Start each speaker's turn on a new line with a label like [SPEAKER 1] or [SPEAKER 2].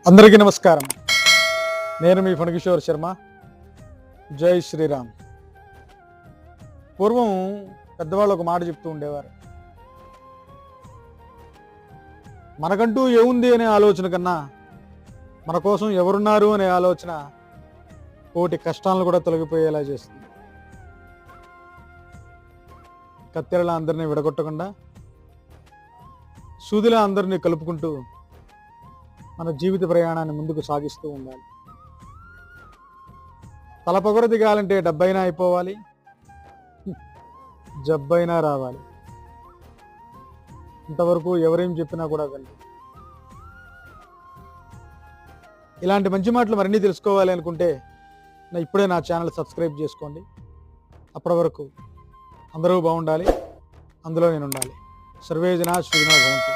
[SPEAKER 1] అందరికీ నమస్కారం. నేను మీ ఫణకిషోర్ శర్మ. జై శ్రీరామ్. పూర్వం పెద్దవాళ్ళు ఒక మాట చెప్తూ ఉండేవారు, మనకంటూ ఏముంది అనే ఆలోచన కన్నా మన కోసం ఎవరున్నారు అనే ఆలోచన కోటి కష్టాలను కూడా తొలగిపోయేలా చేస్తుంది. కత్తెరలా అందరినీ విడగొట్టకుండా సూదిలా అందరినీ కలుపుకుంటూ మన జీవిత ప్రయాణాన్ని ముందుకు సాగిస్తూ ఉండాలి. తలపొగర దిగాలంటే డబ్బైనా అయిపోవాలి, జబ్బైనా రావాలి. ఇంతవరకు ఎవరేం చెప్పినా కూడా వెళ్ళి ఇలాంటి మంచి మాటలు మరిన్ని తెలుసుకోవాలి అనుకుంటే ఇప్పుడే నా ఛానల్ సబ్స్క్రైబ్ చేసుకోండి. అప్పటి వరకు అందరూ బాగుండాలి, అందులో నేను ఉండాలి. సర్వే జనా శ్రీనో భవంతు.